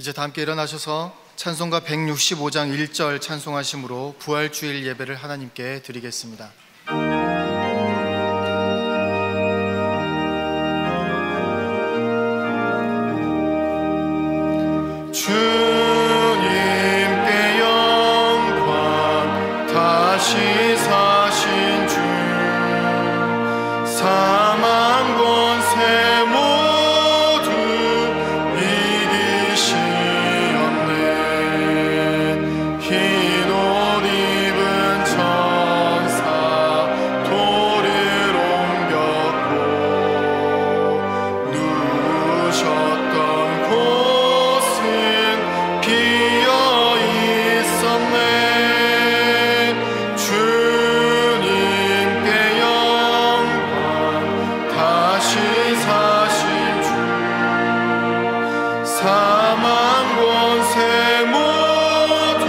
이제 다 함께 일어나셔서 찬송가 165장 1절 찬송하심으로 부활주일 예배를 하나님께 드리겠습니다. 주님께 영광, 다시 사신 주, 사망 권세 모두 이기시었네. 흰 옷 입은 천사 돌을 옮겼고, 누우셨던 곳은 비어 있었네. 주님께 영광, 다시 사신 주, 사망 권세 모두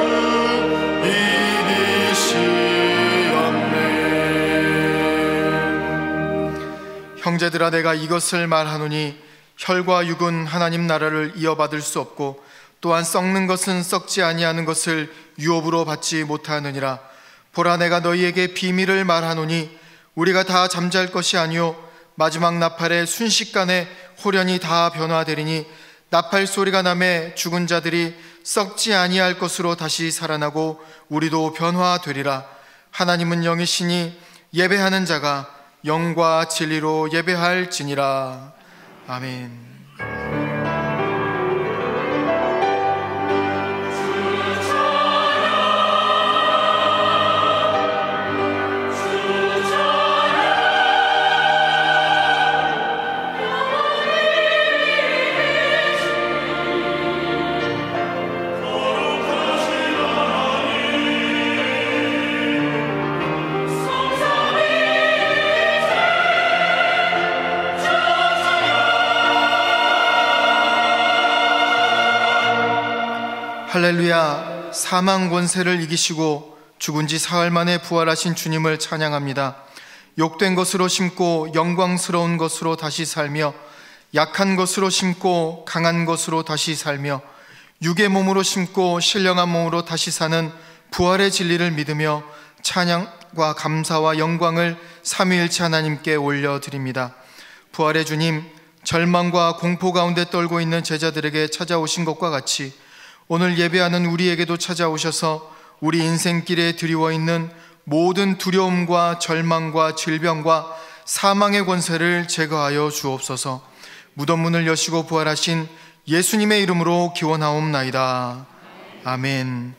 이기시었네. 형제들아, 내가 이것을 말하노니 혈과 육은 하나님 나라를 이어받을 수 없고 또한 썩는 것은 썩지 아니하는 것을 유업으로 받지 못하느니라. 보라, 내가 너희에게 비밀을 말하노니 우리가 다 잠잘 것이 아니요 마지막 나팔의 순식간에 홀연히 다 변화되리니, 나팔 소리가 나매 죽은 자들이 썩지 아니할 것으로 다시 살아나고 우리도 변화되리라. 하나님은 영이시니 예배하는 자가 영과 진리로 예배할지니라. 아멘. 할렐루야. 사망 권세를 이기시고 죽은 지 사흘 만에 부활하신 주님을 찬양합니다. 욕된 것으로 심고 영광스러운 것으로 다시 살며, 약한 것으로 심고 강한 것으로 다시 살며, 육의 몸으로 심고 신령한 몸으로 다시 사는 부활의 진리를 믿으며 찬양과 감사와 영광을 삼위일체 하나님께 올려드립니다. 부활의 주님, 절망과 공포 가운데 떨고 있는 제자들에게 찾아오신 것과 같이 오늘 예배하는 우리에게도 찾아오셔서 우리 인생길에 드리워 있는 모든 두려움과 절망과 질병과 사망의 권세를 제거하여 주옵소서. 무덤 문을 여시고 부활하신 예수님의 이름으로 기원하옵나이다. 아멘.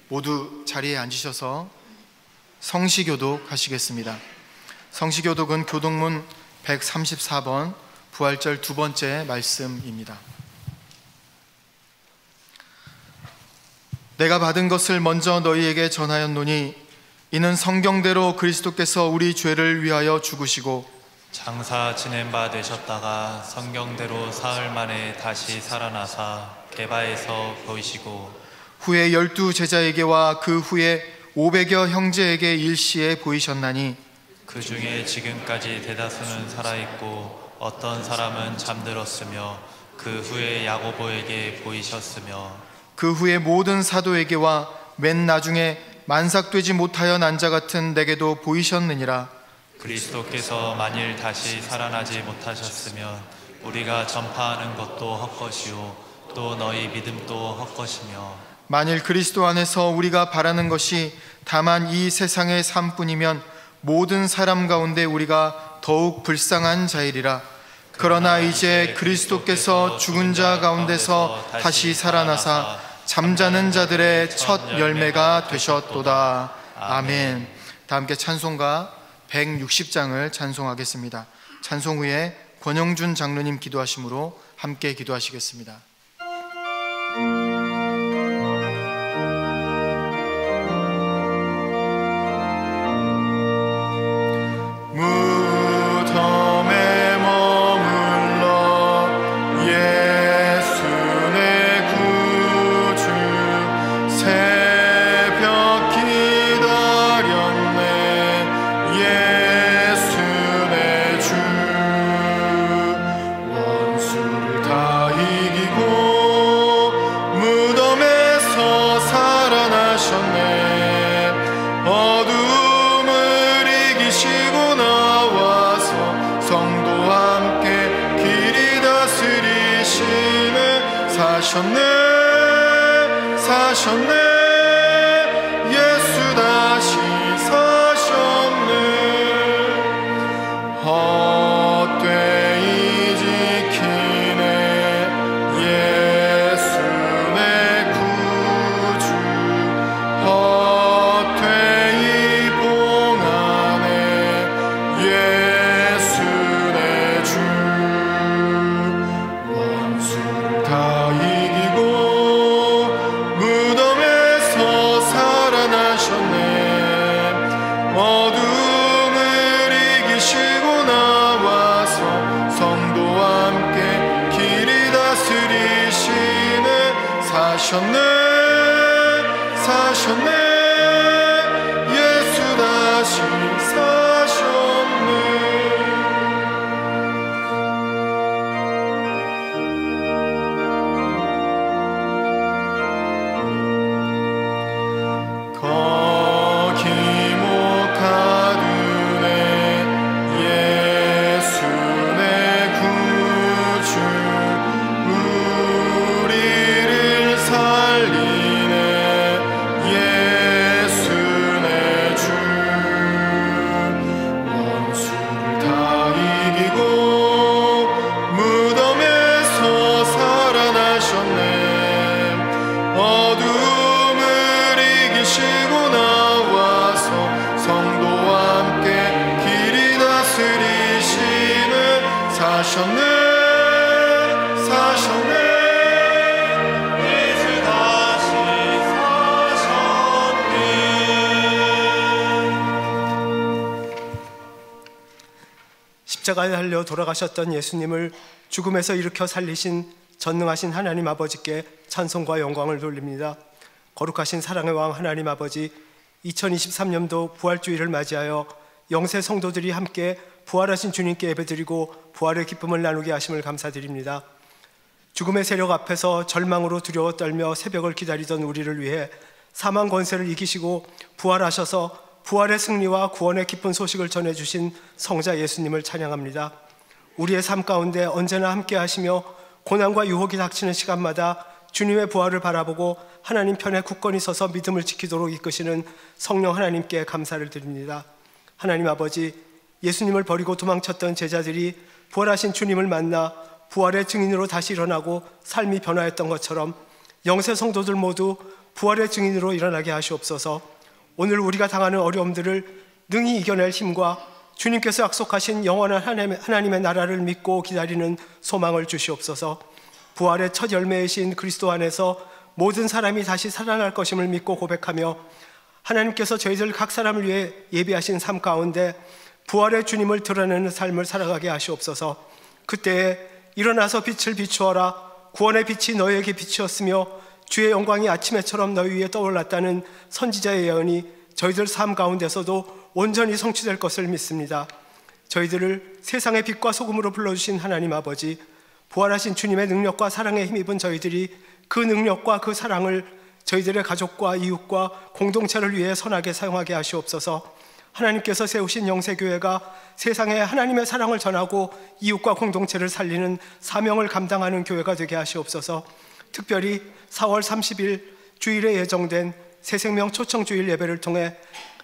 모두 자리에 앉으셔서 성시교독 하시겠습니다. 성시교독은 교독문 134번 부활절 두 번째 말씀입니다. 내가 받은 것을 먼저 너희에게 전하였노니 이는 성경대로 그리스도께서 우리 죄를 위하여 죽으시고 장사 지낸 바 되셨다가 성경대로 사흘 만에 다시 살아나사 게바에서 보이시고 후에 12 제자에게와 그 후에 500여 형제에게 일시에 보이셨나니, 그 중에 지금까지 대다수는 살아있고 어떤 사람은 잠들었으며 그 후에 야고보에게 보이셨으며 그 후에 모든 사도에게와 맨 나중에 만삭되지 못하여 난 자 같은 내게도 보이셨느니라. 그리스도께서 만일 다시 살아나지 못하셨으면 우리가 전파하는 것도 헛것이요 또 너희 믿음도 헛것이며, 만일 그리스도 안에서 우리가 바라는 것이 다만 이 세상의 삶뿐이면 모든 사람 가운데 우리가 더욱 불쌍한 자이리라. 그러나 이제 그리스도께서 죽은 자 가운데서 다시 살아나사 잠자는 자들의 첫 열매가 되셨도다. 아멘. 다 함께 찬송가 160장을 찬송하겠습니다. 찬송 후에 권영준 장로님 기도하심으로 함께 기도하시겠습니다. 무덤에 머물러 예수 내 구주, 새벽 기다렸네. 예수 내 주, 원수를 다 이기고 사셨네 예수 다시 사셨네 헛되이 지키네 예수 내 구주 헛되이 봉하네 예수 내 주 원수를 다 이기고 무덤에서 살아나셨네 어둠을 이기시고 나와서 성도와 함께 길이 다스리시네 사셨네 예수 다시 사셨네 거기못하두네 예수 내 구주 우리를 살리네 예수 내 주 원수를 다 이기고 무덤에서 살아나셨네 어둠을 이기시고 나와서 성도와 함께 길이 다스리시네 사셨네 예수 다시 사셨네 십자가에 달려 돌아가셨던 예수님을 죽음에서 일으켜 살리신 전능하신 하나님 아버지께 찬송과 영광을 돌립니다. 거룩하신 사랑의 왕 하나님 아버지, 2023년도 부활주의를 맞이하여 영세 성도들이 함께 부활하신 주님께 예배드리고 부활의 기쁨을 나누게 하심을 감사드립니다. 죽음의 세력 앞에서 절망으로 두려워 떨며 새벽을 기다리던 우리를 위해 사망 권세를 이기시고 부활하셔서 부활의 승리와 구원의 기쁜 소식을 전해주신 성자 예수님을 찬양합니다. 우리의 삶 가운데 언제나 함께 하시며 고난과 유혹이 닥치는 시간마다 주님의 부활을 바라보고 하나님 편에 굳건히 서서 믿음을 지키도록 이끄시는 성령 하나님께 감사를 드립니다. 하나님 아버지, 예수님을 버리고 도망쳤던 제자들이 부활하신 주님을 만나 부활의 증인으로 다시 일어나고 삶이 변화했던 것처럼 영세 성도들 모두 부활의 증인으로 일어나게 하시옵소서. 오늘 우리가 당하는 어려움들을 능히 이겨낼 힘과 주님께서 약속하신 영원한 하나님의 나라를 믿고 기다리는 소망을 주시옵소서. 부활의 첫 열매이신 그리스도 안에서 모든 사람이 다시 살아날 것임을 믿고 고백하며 하나님께서 저희들 각 사람을 위해 예비하신 삶 가운데 부활의 주님을 드러내는 삶을 살아가게 하시옵소서. 그때에 일어나서 빛을 비추어라. 구원의 빛이 너희에게 빛이었으며 주의 영광이 아침에처럼 너희 위에 떠올랐다는 선지자의 예언이 저희들 삶 가운데서도 온전히 성취될 것을 믿습니다. 저희들을 세상의 빛과 소금으로 불러주신 하나님 아버지, 부활하신 주님의 능력과 사랑에 힘입은 저희들이 그 능력과 그 사랑을 저희들의 가족과 이웃과 공동체를 위해 선하게 사용하게 하시옵소서. 하나님께서 세우신 영세교회가 세상에 하나님의 사랑을 전하고 이웃과 공동체를 살리는 사명을 감당하는 교회가 되게 하시옵소서. 특별히 4월 30일 주일에 예정된 새생명 초청주일 예배를 통해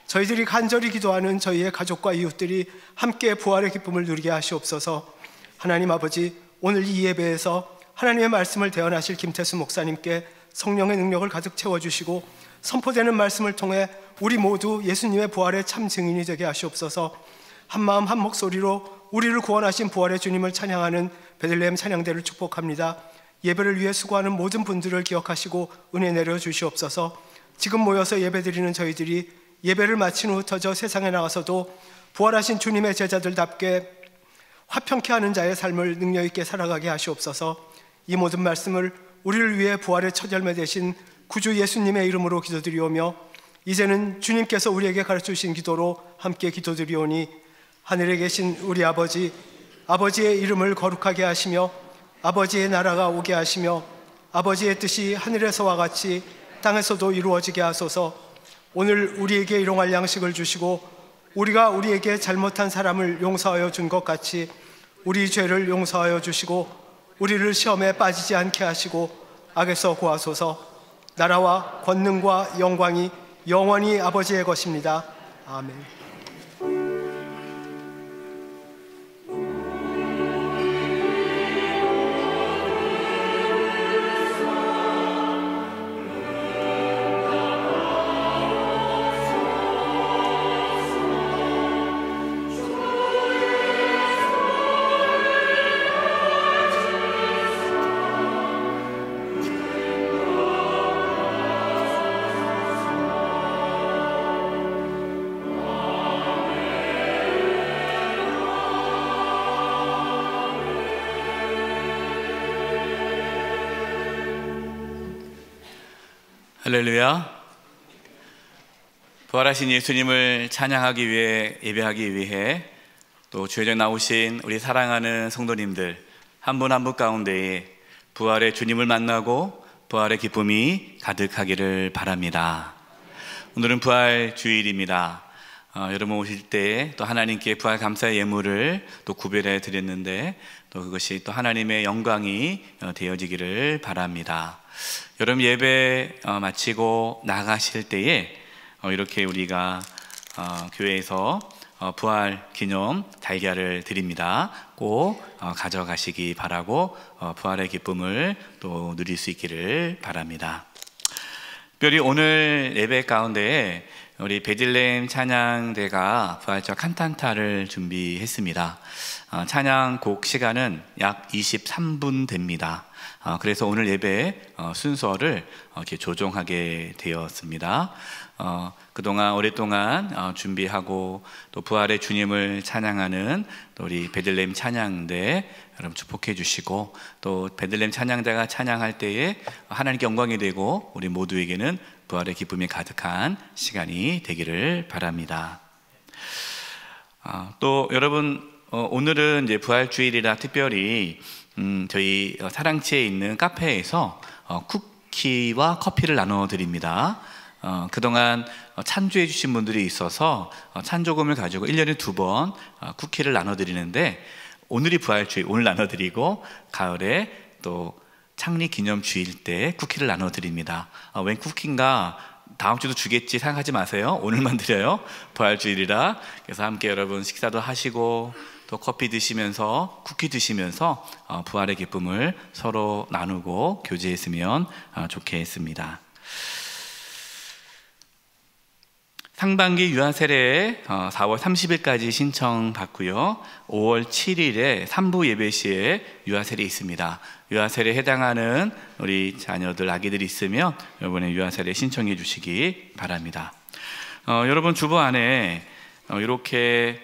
저희들이 간절히 기도하는 저희의 가족과 이웃들이 함께 부활의 기쁨을 누리게 하시옵소서. 하나님 아버지, 오늘 이 예배에서 하나님의 말씀을 대언하실 김태수 목사님께 성령의 능력을 가득 채워주시고 선포되는 말씀을 통해 우리 모두 예수님의 부활의 참 증인이 되게 하시옵소서. 한마음 한 목소리로 우리를 구원하신 부활의 주님을 찬양하는 베들레헴 찬양대를 축복합니다. 예배를 위해 수고하는 모든 분들을 기억하시고 은혜 내려 주시옵소서. 지금 모여서 예배드리는 저희들이 예배를 마친 후 터져 세상에 나가서도 부활하신 주님의 제자들답게 화평케 하는 자의 삶을 능력 있게 살아가게 하시옵소서. 이 모든 말씀을 우리를 위해 부활의 첫 열매 되신 구주 예수님의 이름으로 기도드리오며 이제는 주님께서 우리에게 가르쳐주신 기도로 함께 기도드리오니 하늘에 계신 우리 아버지, 아버지의 이름을 거룩하게 하시며 아버지의 나라가 오게 하시며 아버지의 뜻이 하늘에서와 같이 땅에서도 이루어지게 하소서. 오늘 우리에게 일용할 양식을 주시고 우리가 우리에게 잘못한 사람을 용서하여 준 것 같이 우리 죄를 용서하여 주시고 우리를 시험에 빠지지 않게 하시고 악에서 구하소서. 나라와 권능과 영광이 영원히 아버지의 것입니다. 아멘. 할렐루야. 부활하신 예수님을 찬양하기 위해, 예배하기 위해 또 주의에 나오신 우리 사랑하는 성도님들 한 분 한 분 가운데에 부활의 주님을 만나고 부활의 기쁨이 가득하기를 바랍니다. 오늘은 부활 주일입니다. 여러분 오실 때 또 하나님께 부활 감사의 예물을 또 구별해 드렸는데 또 그것이 또 하나님의 영광이 되어지기를 바랍니다. 여러분 예배 마치고 나가실 때에 이렇게 우리가 교회에서 부활 기념 달걀을 드립니다. 꼭 가져가시기 바라고 부활의 기쁨을 또 누릴 수 있기를 바랍니다. 특별히 오늘 예배 가운데 우리 베들레헴 찬양대가 부활절 칸탄타를 준비했습니다. 찬양곡 시간은 약 23분 됩니다. 그래서 오늘 예배 순서를 이렇게 조정하게 되었습니다. 그동안 오랫동안 준비하고 또 부활의 주님을 찬양하는 또 우리 베들레헴 찬양대 여러분 축복해 주시고, 또 베들레헴 찬양대가 찬양할 때에 하나님께 영광이 되고 우리 모두에게는 부활의 기쁨이 가득한 시간이 되기를 바랍니다. 또 여러분 오늘은 이제 부활주일이라 특별히 저희 사랑치에 있는 카페에서 쿠키와 커피를 나눠 드립니다. 그동안 찬조해 주신 분들이 있어서 찬조금을 가지고 1년에 2번 쿠키를 나눠 드리는데, 오늘이 부활주일, 오늘 나눠 드리고 가을에 또 창립 기념 주일 때 쿠키를 나눠 드립니다. 웬 쿠키인가 다음 주도 주겠지 생각하지 마세요. 오늘만 드려요. 부활주일이라. 그래서 함께 여러분 식사도 하시고 또 커피 드시면서 쿠키 드시면서 부활의 기쁨을 서로 나누고 교제했으면 좋겠습니다. 상반기 유아세례 4월 30일까지 신청받고요. 5월 7일에 3부 예배 시에 유아세례 있습니다. 유아세례에 해당하는 우리 자녀들, 아기들이 있으면 이번에 유아세례 신청해 주시기 바랍니다. 여러분 주보 안에 이렇게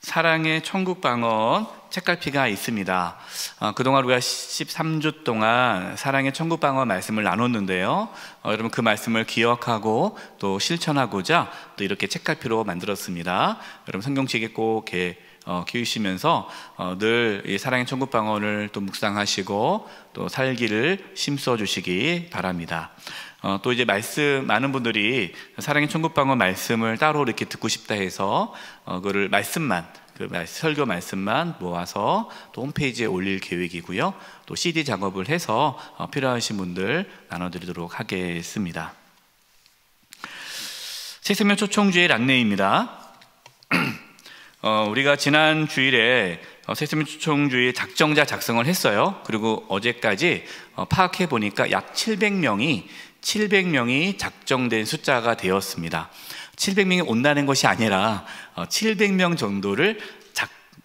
사랑의 천국방언 책갈피가 있습니다. 그동안 우리가 13주 동안 사랑의 천국방언 말씀을 나눴는데요. 여러분 그 말씀을 기억하고 또 실천하고자 또 이렇게 책갈피로 만들었습니다. 여러분 성경책에 꼭 키우시면서 늘 이 사랑의 천국방언을 또 묵상하시고 또 살기를 심써 주시기 바랍니다. 또 이제 말씀, 많은 분들이 사랑의 천국방언 말씀을 따로 이렇게 듣고 싶다 해서 그거를 말씀만, 설교 말씀만 모아서 또 홈페이지에 올릴 계획이고요. 또 CD 작업을 해서 필요하신 분들 나눠드리도록 하겠습니다. 새생명 초청주일 안내입니다. 우리가 지난 주일에 새생명 초청주일 작정자 작성을 했어요. 그리고 어제까지 파악해 보니까 약 700명이 작정된 숫자가 되었습니다. 700명이 온다는 것이 아니라 700명 정도를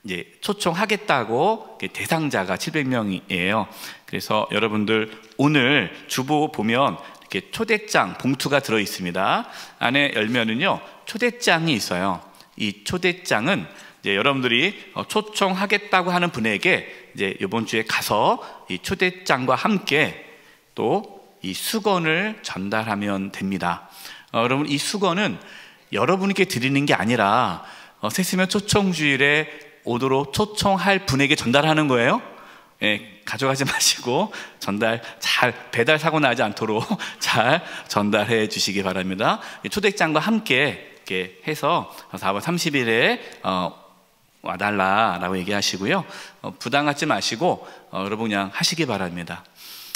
이제 초청하겠다고 대상자가 700명이에요. 그래서 여러분들 오늘 주보 보면 이렇게 초대장 봉투가 들어 있습니다. 안에 열면은요 초대장이 있어요. 이 초대장은 이제 여러분들이 초청하겠다고 하는 분에게 이제 이번 주에 가서 이 초대장과 함께 또 이 수건을 전달하면 됩니다. 여러분 이 수건은 여러분께 드리는 게 아니라 새생명 초청주일에 오도록 초청할 분에게 전달하는 거예요. 가져가지 마시고 잘 배달 사고 나지 않도록 잘 전달해 주시기 바랍니다. 초대장과 함께 이렇게 해서 4월 30일에 와달라라고 얘기하시고요. 부담 갖지 마시고 여러분 그냥 하시기 바랍니다.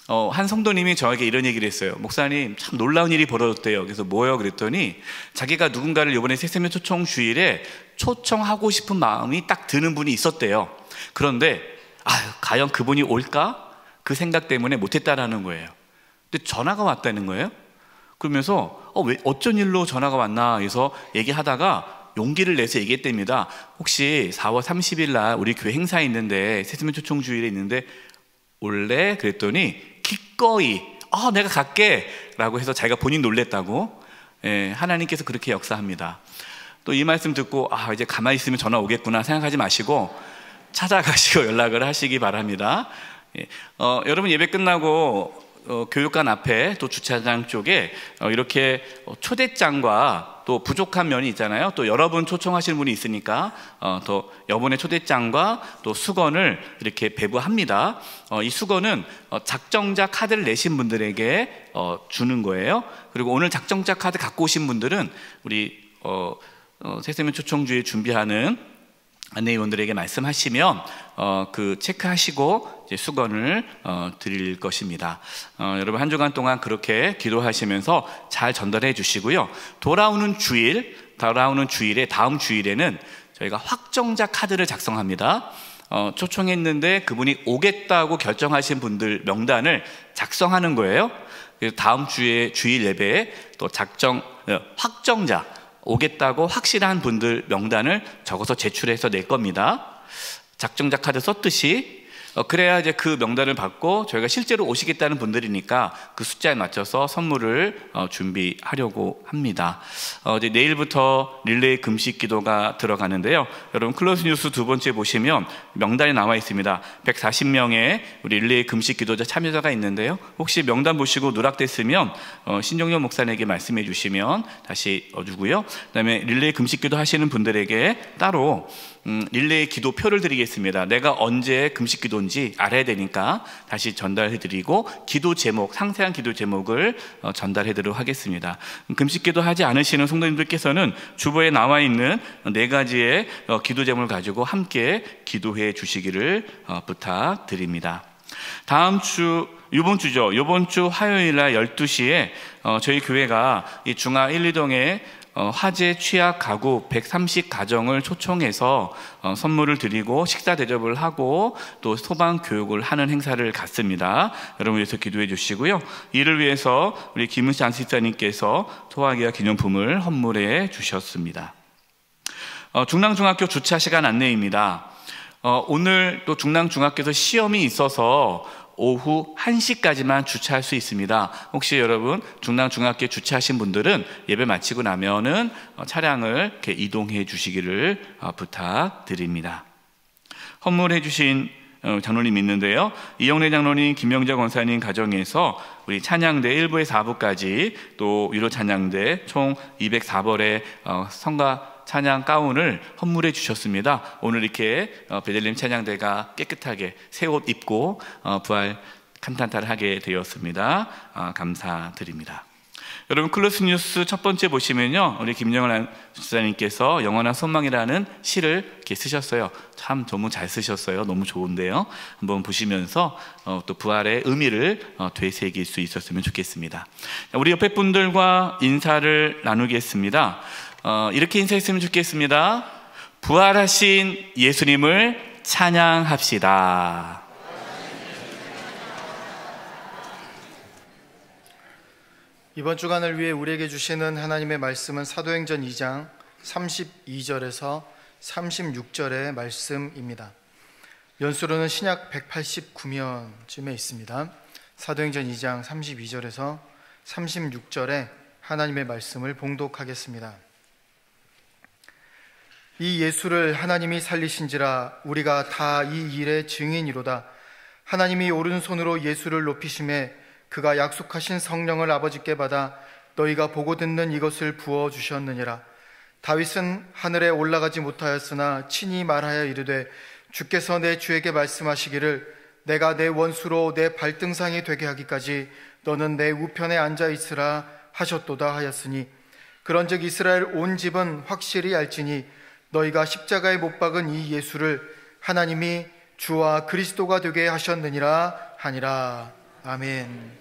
한 성도님이 저에게 이런 얘기를 했어요. 목사님, 참 놀라운 일이 벌어졌대요. 그래서 뭐예요? 그랬더니 자기가 누군가를 이번에 새세면 초청 주일에 초청하고 싶은 마음이 딱 드는 분이 있었대요. 그런데 과연 그분이 올까? 그 생각 때문에 못했다라는 거예요. 근데 전화가 왔다는 거예요. 그러면서 왜 어쩐 일로 전화가 왔나 해서 얘기하다가 용기를 내서 얘기했답니다. 혹시 4월 30일 날 우리 교회 행사 있는데, 새세면 초청 주일에 있는데 올래? 그랬더니 기꺼이 내가 갈게 라고 해서 자기가 본인 놀랬다고. 하나님께서 그렇게 역사합니다. 또 이 말씀 듣고 이제 가만히 있으면 전화 오겠구나 생각하지 마시고 찾아가시고 연락을 하시기 바랍니다. 여러분, 예배 끝나고 교육관 앞에 또 주차장 쪽에 이렇게 초대장과 또 부족한 면이 있잖아요. 또 여러분 초청하시는 분이 있으니까 또 여분의 초대장과 또 수건을 이렇게 배부합니다. 이 수건은 작정자 카드를 내신 분들에게 주는 거예요. 그리고 오늘 작정자 카드 갖고 오신 분들은 우리 새세면 초청주일 준비하는 안내위원들에게 말씀하시면 그 체크하시고 이제 수건을 드릴 것입니다. 여러분, 한 주간 동안 그렇게 기도하시면서 잘 전달해 주시고요. 돌아오는 주일에 다음 주일에는 저희가 확정자 카드를 작성합니다. 초청했는데 그분이 오겠다고 결정하신 분들 명단을 작성하는 거예요. 그래서 다음 주에 주일 예배에 또 확정자, 오겠다고 확실한 분들 명단을 적어서 제출해서 낼 겁니다. 작정자 카드 썼듯이 그래야 이제 그 명단을 받고 저희가 실제로 오시겠다는 분들이니까 그 숫자에 맞춰서 선물을 준비하려고 합니다. 이제 내일부터 릴레이 금식 기도가 들어가는데요. 여러분, 클로스 뉴스 두 번째 보시면 명단이 나와 있습니다. 140명의 우리 릴레이 금식 기도자 참여자가 있는데요. 혹시 명단 보시고 누락됐으면 신종엽 목사님에게 말씀해 주시면 다시 주고요. 그다음에 릴레이 금식 기도 하시는 분들에게 따로 릴레이 기도표를 드리겠습니다. 내가 언제 금식 기도인지 알아야 되니까 다시 전달해 드리고, 기도 제목, 상세한 기도 제목을 전달해 드리도록 하겠습니다. 금식 기도 하지 않으시는 성도님들께서는 주보에 나와 있는 4가지의 기도 제목을 가지고 함께 기도해 주시기를 부탁드립니다. 이번 주 화요일 날 12시에 저희 교회가 이 중화 1, 2동에 화재 취약 가구 130가정을 초청해서 선물을 드리고 식사 대접을 하고 또 소방 교육을 하는 행사를 갖습니다. 여러분 위해서 기도해 주시고요. 이를 위해서 우리 김은시 안식사님께서 소화기와 기념품을 헌물해 주셨습니다. 중랑중학교 주차 시간 안내입니다. 오늘 또 중랑중학교에서 시험이 있어서 오후 1시까지만 주차할 수 있습니다. 혹시 여러분 중랑중학교에 주차하신 분들은 예배 마치고 나면은 차량을 이렇게 이동해 주시기를 부탁드립니다. 헌물해 주신 장로님 있는데요. 이영래 장로님, 김명자 권사님 가정에서 우리 찬양대 1부에 4부까지 또 위로 찬양대 총 204벌의 성가 찬양 가운을 헌물해 주셨습니다. 오늘 이렇게 베들레헴 찬양대가 깨끗하게 새 옷 입고 부활 칸탄타를 하게 되었습니다. 감사드립니다. 여러분, 클로스 뉴스 첫 번째 보시면요, 우리 김영환 집사님께서 영원한 소망이라는 시를 이렇게 쓰셨어요. 참 너무 잘 쓰셨어요. 너무 좋은데요. 한번 보시면서 또 부활의 의미를 되새길 수 있었으면 좋겠습니다. 우리 옆에 분들과 인사를 나누겠습니다. 이렇게 인사했으면 좋겠습니다. 부활하신 예수님을 찬양합시다. 이번 주간을 위해 우리에게 주시는 하나님의 말씀은 사도행전 2장 32절에서 36절의 말씀입니다. 연수로는 신약 189면쯤에 있습니다. 사도행전 2장 32절에서 36절에 하나님의 말씀을 봉독하겠습니다. 이 예수를 하나님이 살리신지라 우리가 다 이 일의 증인이로다. 하나님이 오른손으로 예수를 높이심에 그가 약속하신 성령을 아버지께 받아 너희가 보고 듣는 이것을 부어주셨느니라. 다윗은 하늘에 올라가지 못하였으나 친히 말하여 이르되 주께서 내 주에게 말씀하시기를 내가 내 원수로 내 발등상이 되게 하기까지 너는 내 우편에 앉아 있으라 하셨도다 하였으니, 그런즉 이스라엘 온 집은 확실히 알지니 너희가 십자가에 못 박은 이 예수를 하나님이 주와 그리스도가 되게 하셨느니라 하니라. 아멘.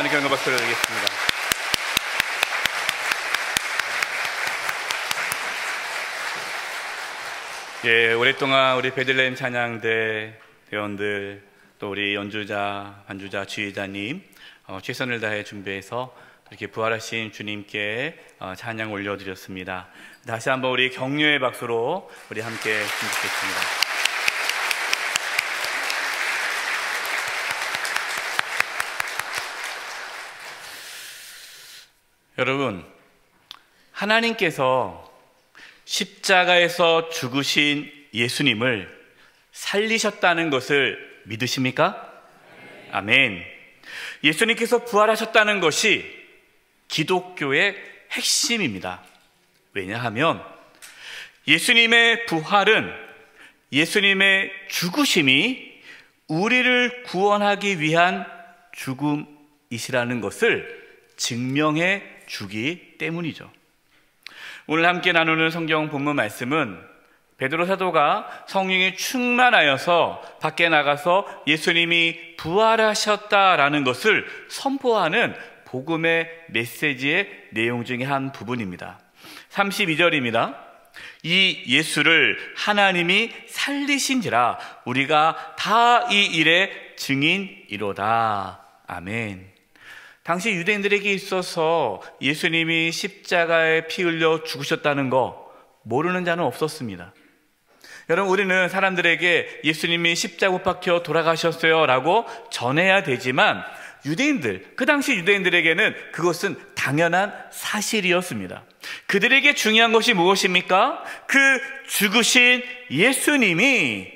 하나님께 영광 박수를 드리겠습니다. 예, 오랫동안 우리 베들레헴 찬양대 대원들, 또 우리 연주자, 반주자, 지휘자님 최선을 다해 준비해서 이렇게 부활하신 주님께 찬양 올려드렸습니다. 다시 한번 우리 격려의 박수로 우리 함께 했으면 좋겠습니다. 여러분, 하나님께서 십자가에서 죽으신 예수님을 살리셨다는 것을 믿으십니까? 아멘. 예수님께서 부활하셨다는 것이 기독교의 핵심입니다. 왜냐하면 예수님의 부활은, 예수님의 죽으심이 우리를 구원하기 위한 죽음이시라는 것을 증명해 주기 때문이죠. 오늘 함께 나누는 성경 본문 말씀은 베드로 사도가 성령이 충만하여서 밖에 나가서 예수님이 부활하셨다라는 것을 선포하는 복음의 메시지의 내용 중에 한 부분입니다. 32절입니다. 이 예수를 하나님이 살리신지라 우리가 다 이 일의 증인이로다. 아멘. 당시 유대인들에게 있어서 예수님이 십자가에 피 흘려 죽으셨다는 거 모르는 자는 없었습니다. 여러분, 우리는 사람들에게 예수님이 십자가 못 박혀 돌아가셨어요 라고 전해야 되지만 유대인들, 그 당시 유대인들에게는 그것은 당연한 사실이었습니다. 그들에게 중요한 것이 무엇입니까? 그 죽으신 예수님이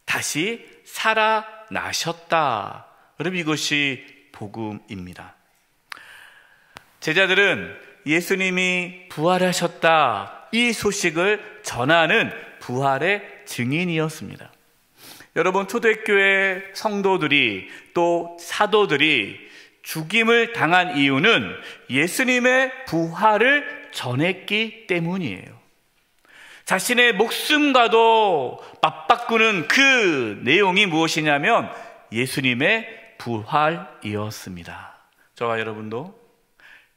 다시 살아나셨다. 여러분, 이것이 복음입니다. 제자들은 예수님이 부활하셨다, 이 소식을 전하는 부활의 증인이었습니다. 여러분, 초대교회 성도들이 또 사도들이 죽임을 당한 이유는 예수님의 부활을 전했기 때문이에요. 자신의 목숨과도 맞바꾸는 그 내용이 무엇이냐면 예수님의 부활이었습니다. 저와 여러분도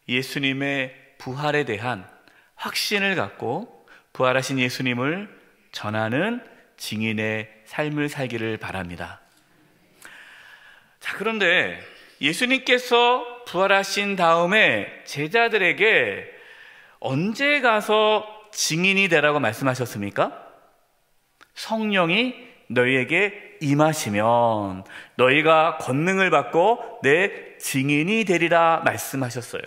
예수님의 부활에 대한 확신을 갖고 부활하신 예수님을 전하는 증인의 삶을 살기를 바랍니다. 자, 그런데 예수님께서 부활하신 다음에 제자들에게 언제 가서 증인이 되라고 말씀하셨습니까? 성령이 너희에게 임하시면 너희가 권능을 받고 내 증인이 되리라 말씀하셨어요.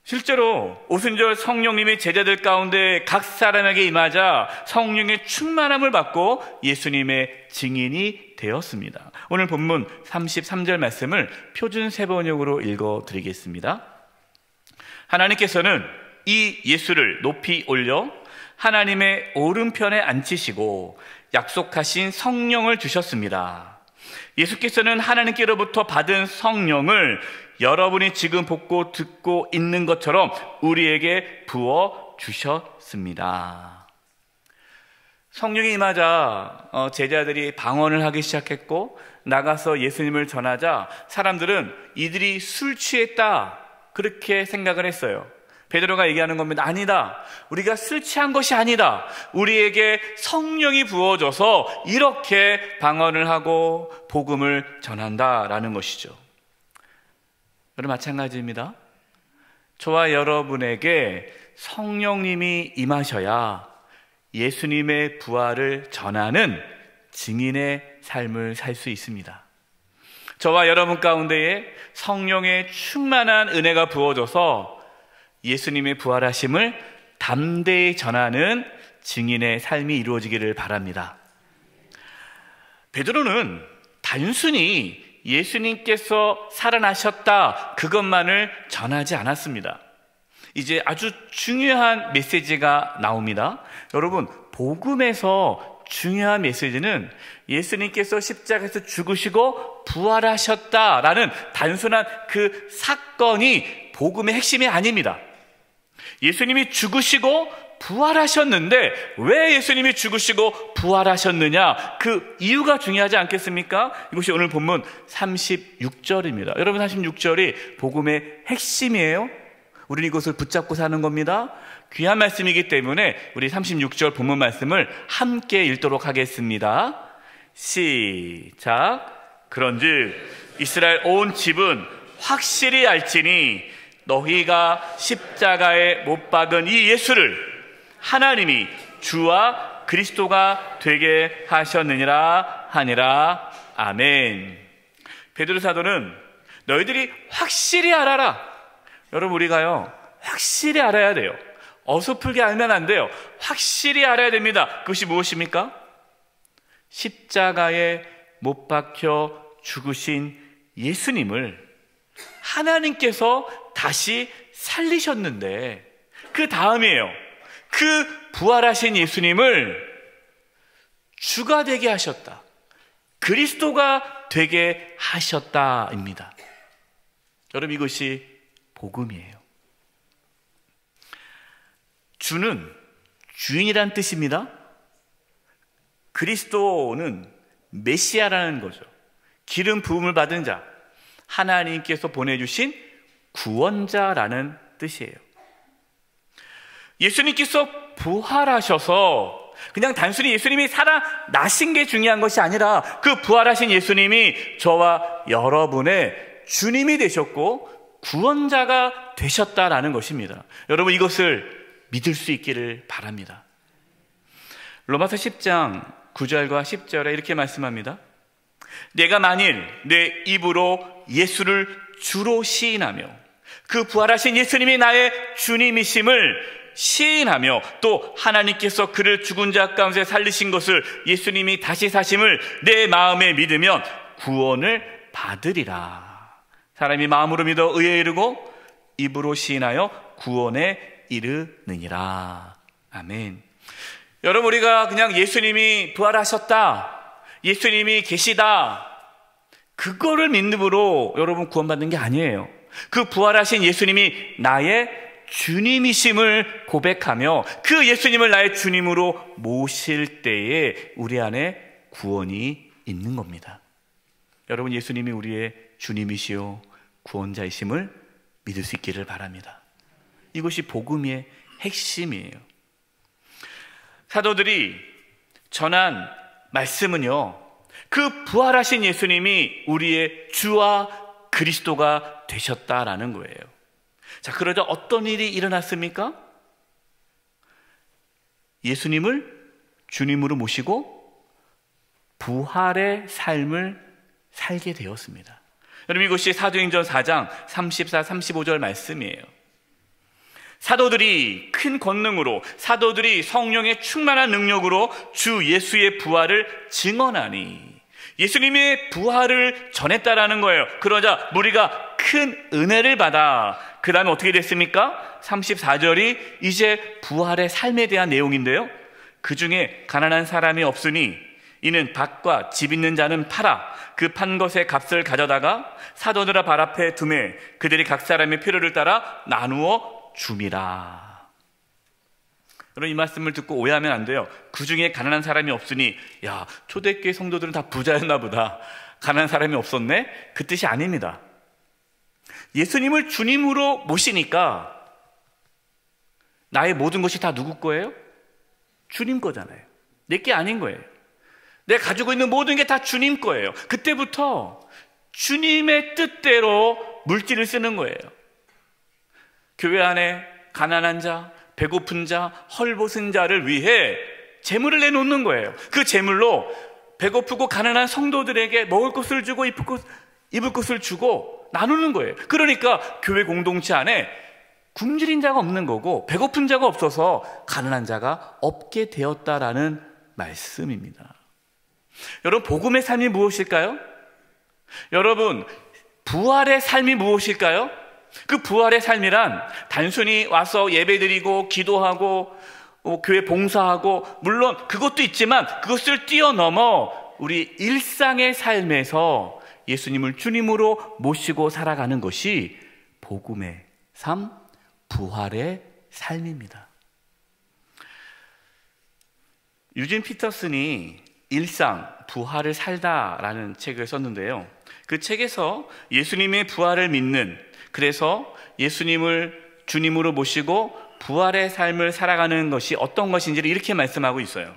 실제로 오순절 성령님이 제자들 가운데 각 사람에게 임하자 성령의 충만함을 받고 예수님의 증인이 되었습니다. 오늘 본문 33절 말씀을 표준 세번역으로 읽어드리겠습니다. 하나님께서는 이 예수를 높이 올려 하나님의 오른편에 앉히시고 약속하신 성령을 주셨습니다. 예수께서는 하나님께로부터 받은 성령을 여러분이 지금 보고 듣고 있는 것처럼 우리에게 부어 주셨습니다. 성령이 임하자 제자들이 방언을 하기 시작했고 나가서 예수님을 전하자 사람들은 이들이 술 취했다 그렇게 생각을 했어요. 베드로가 얘기하는 겁니다. 아니다. 우리가 술 취한 것이 아니다. 우리에게 성령이 부어져서 이렇게 방언을 하고 복음을 전한다라는 것이죠. 여러분, 마찬가지입니다. 저와 여러분에게 성령님이 임하셔야 예수님의 부활을 전하는 증인의 삶을 살 수 있습니다. 저와 여러분 가운데에 성령의 충만한 은혜가 부어져서 예수님의 부활하심을 담대히 전하는 증인의 삶이 이루어지기를 바랍니다. 베드로는 단순히 예수님께서 살아나셨다 그것만을 전하지 않았습니다. 이제 아주 중요한 메시지가 나옵니다. 여러분, 복음에서 중요한 메시지는 예수님께서 십자가에서 죽으시고 부활하셨다라는 단순한 그 사건이 복음의 핵심이 아닙니다. 예수님이 죽으시고 부활하셨는데 왜 예수님이 죽으시고 부활하셨느냐? 그 이유가 중요하지 않겠습니까? 이것이 오늘 본문 36절입니다. 여러분, 36절이 복음의 핵심이에요. 우리는 이것을 붙잡고 사는 겁니다. 귀한 말씀이기 때문에 우리 36절 본문 말씀을 함께 읽도록 하겠습니다. 시작. 그런즉 이스라엘 온 집은 확실히 알지니 너희가 십자가에 못 박은 이 예수를 하나님이 주와 그리스도가 되게 하셨느니라 하니라. 아멘. 베드로 사도는 너희들이 확실히 알아라. 여러분, 우리가요 확실히 알아야 돼요. 어설프게 알면 안 돼요. 확실히 알아야 됩니다. 그것이 무엇입니까? 십자가에 못 박혀 죽으신 예수님을 하나님께서 다시 살리셨는데 그 다음이에요. 그 부활하신 예수님을 주가 되게 하셨다. 그리스도가 되게 하셨다입니다. 여러분, 이것이 복음이에요. 주는 주인이란 뜻입니다. 그리스도는 메시아라는 거죠. 기름 부음을 받은 자, 하나님께서 보내주신 구원자라는 뜻이에요. 예수님께서 부활하셔서 그냥 단순히 예수님이 살아나신 게 중요한 것이 아니라 그 부활하신 예수님이 저와 여러분의 주님이 되셨고 구원자가 되셨다라는 것입니다. 여러분, 이것을 믿을 수 있기를 바랍니다. 로마서 10장 9절과 10절에 이렇게 말씀합니다. 내가 만일 내 입으로 예수를 주로 시인하며 그 부활하신 예수님이 나의 주님이심을 시인하며 또 하나님께서 그를 죽은 자 가운데 살리신 것을 예수님이 다시 사심을 내 마음에 믿으면 구원을 받으리라. 사람이 마음으로 믿어 의에 이르고 입으로 시인하여 구원에 이르느니라. 아멘. 여러분, 우리가 그냥 예수님이 부활하셨다, 예수님이 계시다, 그거를 믿음으로 여러분 구원받는 게 아니에요. 그 부활하신 예수님이 나의 주님이심을 고백하며 그 예수님을 나의 주님으로 모실 때에 우리 안에 구원이 있는 겁니다. 여러분, 예수님이 우리의 주님이시요 구원자이심을 믿을 수 있기를 바랍니다. 이것이 복음의 핵심이에요. 사도들이 전한 말씀은요, 그 부활하신 예수님이 우리의 주와 그리스도가 되셨다라는 거예요. 자, 그러자 어떤 일이 일어났습니까? 예수님을 주님으로 모시고 부활의 삶을 살게 되었습니다. 여러분, 이것이 사도행전 4장 34, 35절 말씀이에요. 사도들이 큰 권능으로, 사도들이 성령의 충만한 능력으로 주 예수의 부활을 증언하니, 예수님의 부활을 전했다라는 거예요. 그러자 무리가 큰 은혜를 받아 그 다음에 어떻게 됐습니까? 34절이 이제 부활의 삶에 대한 내용인데요, 그 중에 가난한 사람이 없으니 이는 밭과 집 있는 자는 팔아 그 판 것의 값을 가져다가 사도들아 발 앞에 두매 그들이 각 사람의 필요를 따라 나누어 줌이라. 여러분, 이 말씀을 듣고 오해하면 안 돼요. 그 중에 가난한 사람이 없으니, 야, 초대교회 성도들은 다 부자였나 보다, 가난한 사람이 없었네? 그 뜻이 아닙니다. 예수님을 주님으로 모시니까 나의 모든 것이 다 누구 거예요? 주님 거잖아요. 내 게 아닌 거예요. 내가 가지고 있는 모든 게 다 주님 거예요. 그때부터 주님의 뜻대로 물질을 쓰는 거예요. 교회 안에 가난한 자, 배고픈 자, 헐벗은 자를 위해 재물을 내놓는 거예요. 그 재물로 배고프고 가난한 성도들에게 먹을 것을 주고 입을 것을 주고 나누는 거예요. 그러니까 교회 공동체 안에 굶주린 자가 없는 거고 배고픈 자가 없어서 가난한 자가 없게 되었다라는 말씀입니다. 여러분, 복음의 삶이 무엇일까요? 여러분, 부활의 삶이 무엇일까요? 그 부활의 삶이란 단순히 와서 예배드리고 기도하고 교회 봉사하고, 물론 그것도 있지만 그것을 뛰어넘어 우리 일상의 삶에서 예수님을 주님으로 모시고 살아가는 것이 복음의 삶, 부활의 삶입니다. 유진 피터슨이 일상 부활을 살다라는 책을 썼는데요. 그 책에서 예수님의 부활을 믿는, 그래서 예수님을 주님으로 모시고 부활의 삶을 살아가는 것이 어떤 것인지를 이렇게 말씀하고 있어요.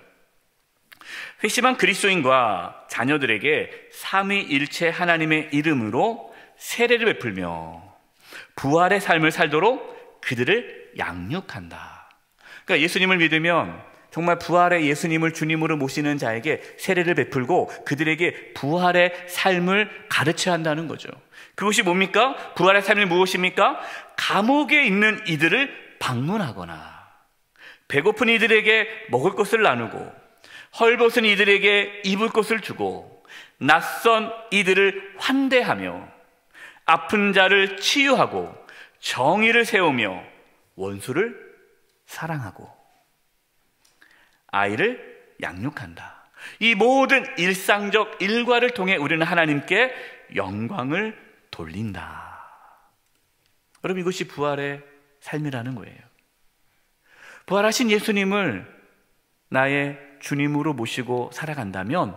회심한 그리스도인과 자녀들에게 삼위일체 하나님의 이름으로 세례를 베풀며 부활의 삶을 살도록 그들을 양육한다. 그러니까 예수님을 믿으면 정말 부활의 예수님을 주님으로 모시는 자에게 세례를 베풀고 그들에게 부활의 삶을 가르쳐야 한다는 거죠. 그것이 뭡니까? 부활의 삶이 무엇입니까? 감옥에 있는 이들을 방문하거나, 배고픈 이들에게 먹을 것을 나누고, 헐벗은 이들에게 입을 것을 주고, 낯선 이들을 환대하며, 아픈 자를 치유하고, 정의를 세우며, 원수를 사랑하고, 아이를 양육한다. 이 모든 일상적 일과를 통해 우리는 하나님께 영광을 돌린다. 여러분, 이것이 부활의 삶이라는 거예요. 부활하신 예수님을 나의 주님으로 모시고 살아간다면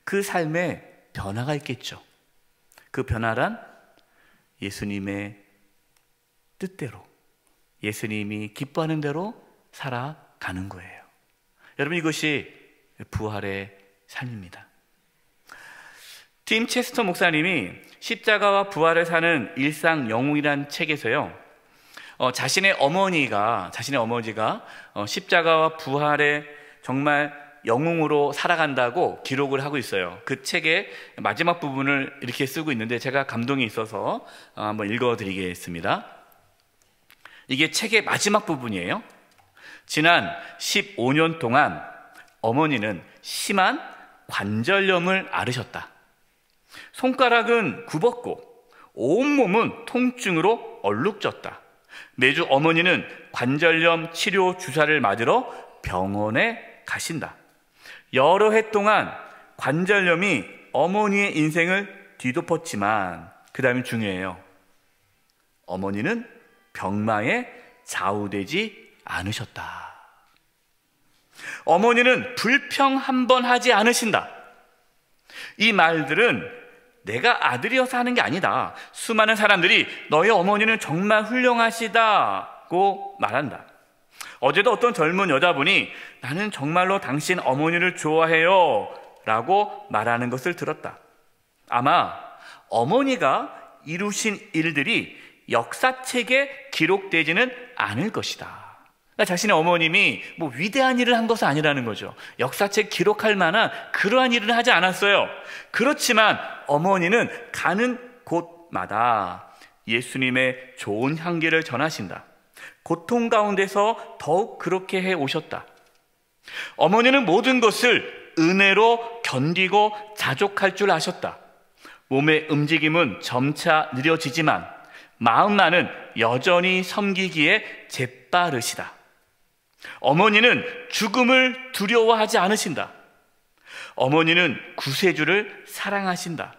그 삶에 변화가 있겠죠. 그 변화란 예수님의 뜻대로, 예수님이 기뻐하는 대로 살아가는 거예요. 여러분, 이것이 부활의 삶입니다. 팀 체스터 목사님이 십자가와 부활을 사는 일상 영웅이란 책에서요, 자신의 어머니가 십자가와 부활의 정말 영웅으로 살아간다고 기록을 하고 있어요. 그 책의 마지막 부분을 이렇게 쓰고 있는데 제가 감동이 있어서 한번 읽어드리겠습니다. 이게 책의 마지막 부분이에요. 지난 15년 동안 어머니는 심한 관절염을 앓으셨다. 손가락은 굽었고 온몸은 통증으로 얼룩졌다. 매주 어머니는 관절염 치료 주사를 맞으러 병원에 가신다. 여러 해 동안 관절염이 어머니의 인생을 뒤덮었지만 그 다음이 중요해요. 어머니는 병마에 좌우되지 않으셨다. 어머니는 불평 한 번 하지 않으신다. 이 말들은 내가 아들이어서 하는 게 아니다. 수많은 사람들이 너희 어머니는 정말 훌륭하시다고 말한다. 어제도 어떤 젊은 여자분이 나는 정말로 당신 어머니를 좋아해요 라고 말하는 것을 들었다. 아마 어머니가 이루신 일들이 역사책에 기록되지는 않을 것이다. 자신의 어머님이 위대한 일을 한 것은 아니라는 거죠. 역사책 기록할 만한 그러한 일을 하지 않았어요. 그렇지만 어머니는 가는 곳마다 예수님의 좋은 향기를 전하신다. 고통 가운데서 더욱 그렇게 해 오셨다. 어머니는 모든 것을 은혜로 견디고 자족할 줄 아셨다. 몸의 움직임은 점차 느려지지만 마음만은 여전히 섬기기에 재빠르시다. 어머니는 죽음을 두려워하지 않으신다. 어머니는 구세주를 사랑하신다.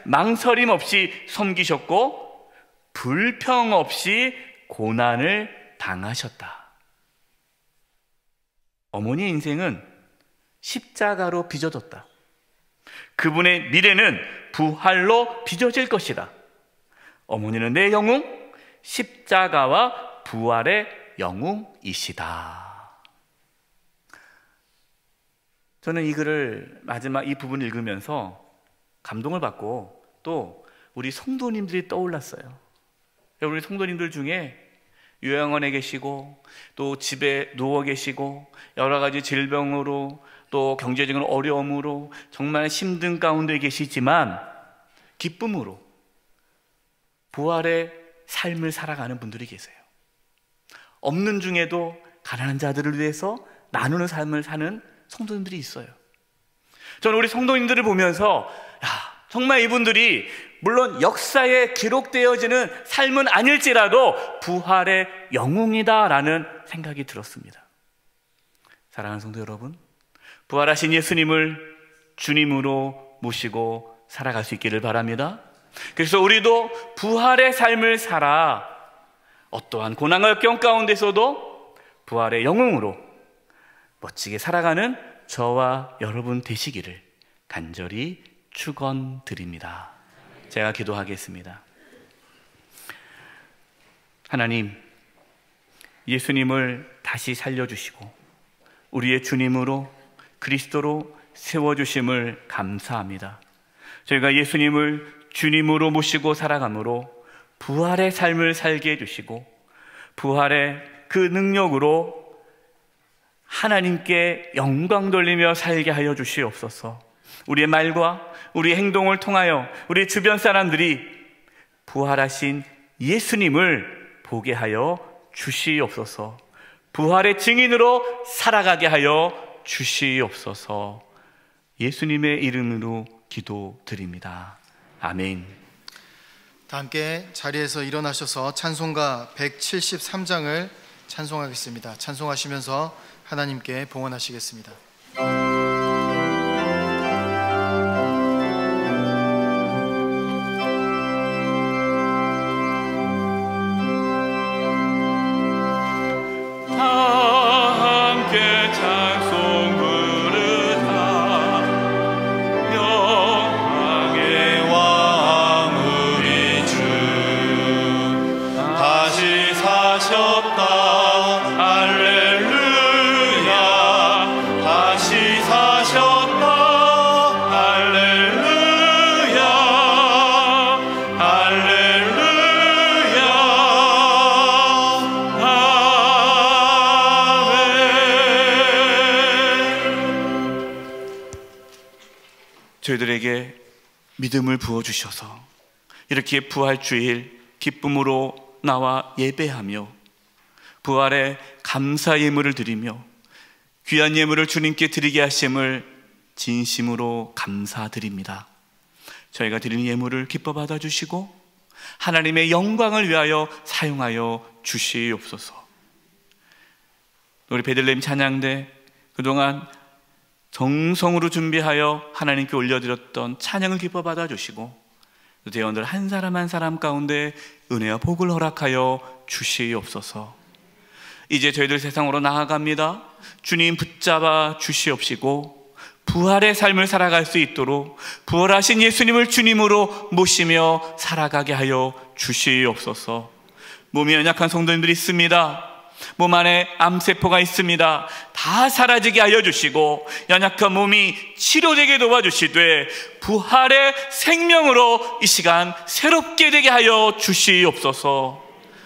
망설임 없이 섬기셨고 불평 없이 고난을 당하셨다. 어머니의 인생은 십자가로 빚어졌다. 그분의 미래는 부활로 빚어질 것이다. 어머니는 내 영웅, 십자가와 부활의 영웅이시다. 저는 이 글을 마지막 이 부분을 읽으면서 감동을 받고 또 우리 성도님들이 떠올랐어요. 우리 성도님들 중에 요양원에 계시고 또 집에 누워 계시고 여러 가지 질병으로 또 경제적인 어려움으로 정말 힘든 가운데 계시지만 기쁨으로 부활의 삶을 살아가는 분들이 계세요. 없는 중에도 가난한 자들을 위해서 나누는 삶을 사는 성도님들이 있어요. 저는 우리 성도님들을 보면서 정말 이분들이 물론 역사에 기록되어지는 삶은 아닐지라도 부활의 영웅이다라는 생각이 들었습니다. 사랑하는 성도 여러분, 부활하신 예수님을 주님으로 모시고 살아갈 수 있기를 바랍니다. 그래서 우리도 부활의 삶을 살아 어떠한 고난과 역경 가운데서도 부활의 영웅으로 멋지게 살아가는 저와 여러분 되시기를 간절히 축원드립니다. 제가 기도하겠습니다. 하나님, 예수님을 다시 살려주시고 우리의 주님으로 그리스도로 세워주심을 감사합니다. 저희가 예수님을 주님으로 모시고 살아감으로 부활의 삶을 살게 해주시고 부활의 그 능력으로 하나님께 영광 돌리며 살게 하여 주시옵소서. 우리의 말과 우리의 행동을 통하여 우리 주변 사람들이 부활하신 예수님을 보게 하여 주시옵소서. 부활의 증인으로 살아가게 하여 주시옵소서. 예수님의 이름으로 기도드립니다. 아멘. 다 함께 자리에서 일어나셔서 찬송가 173장을 찬송하겠습니다. 찬송하시면서 하나님께 봉헌하시겠습니다. 저희들에게 믿음을 부어주셔서 이렇게 부활주일 기쁨으로 나와 예배하며 부활의 감사 예물을 드리며 귀한 예물을 주님께 드리게 하심을 진심으로 감사드립니다. 저희가 드리는 예물을 기뻐 받아주시고 하나님의 영광을 위하여 사용하여 주시옵소서. 우리 베들레헴 찬양대 그동안 정성으로 준비하여 하나님께 올려드렸던 찬양을 기뻐 받아주시고 대원들 한 사람 한 사람 가운데 은혜와 복을 허락하여 주시옵소서. 이제 저희들 세상으로 나아갑니다. 주님 붙잡아 주시옵시고 부활의 삶을 살아갈 수 있도록 부활하신 예수님을 주님으로 모시며 살아가게 하여 주시옵소서. 몸이 연약한 성도님들이 있습니다. 몸 안에 암세포가 있습니다. 다 사라지게 하여 주시고 연약한 몸이 치료되게 도와주시되 부활의 생명으로 이 시간 새롭게 되게 하여 주시옵소서.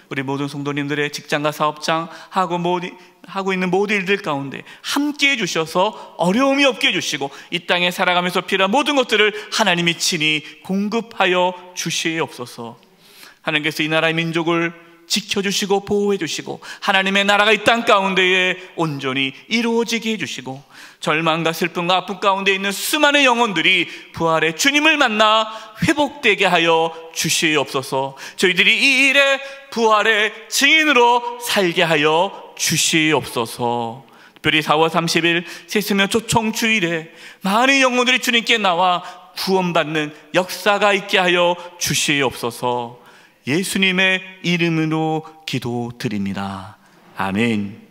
우리 모든 성도님들의 직장과 사업장 하고 있는 모든 일들 가운데 함께 해주셔서 어려움이 없게 해주시고 이 땅에 살아가면서 필요한 모든 것들을 하나님이 친히 공급하여 주시옵소서. 하나님께서 이 나라의 민족을 지켜주시고 보호해주시고 하나님의 나라가 이 땅 가운데에 온전히 이루어지게 해주시고 절망과 슬픔과 아픔 가운데 있는 수많은 영혼들이 부활의 주님을 만나 회복되게 하여 주시옵소서. 저희들이 이 일에 부활의 증인으로 살게 하여 주시옵소서. 특별히 4월 30일 세수면 초청주일에 많은 영혼들이 주님께 나와 구원받는 역사가 있게 하여 주시옵소서. 예수님의 이름으로 기도드립니다. 아멘.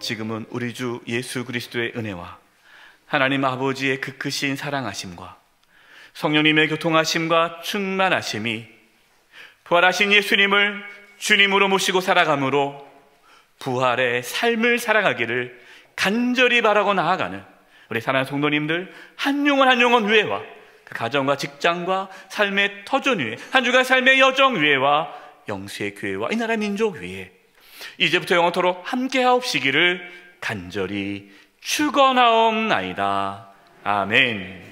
지금은 우리 주 예수 그리스도의 은혜와 하나님 아버지의 그 크신 사랑하심과 성령님의 교통하심과 충만하심이 부활하신 예수님을 주님으로 모시고 살아감으로 부활의 삶을 살아가기를 간절히 바라고 나아가는 우리 사랑하는 성도님들 한 영혼 위에와 그 가정과 직장과 삶의 터전 위에 한 주간 삶의 여정 위에와 영수의 교회와 이 나라 민족 위에 이제부터 영원토록 함께하옵시기를 간절히 축원하옵나이다. 아멘.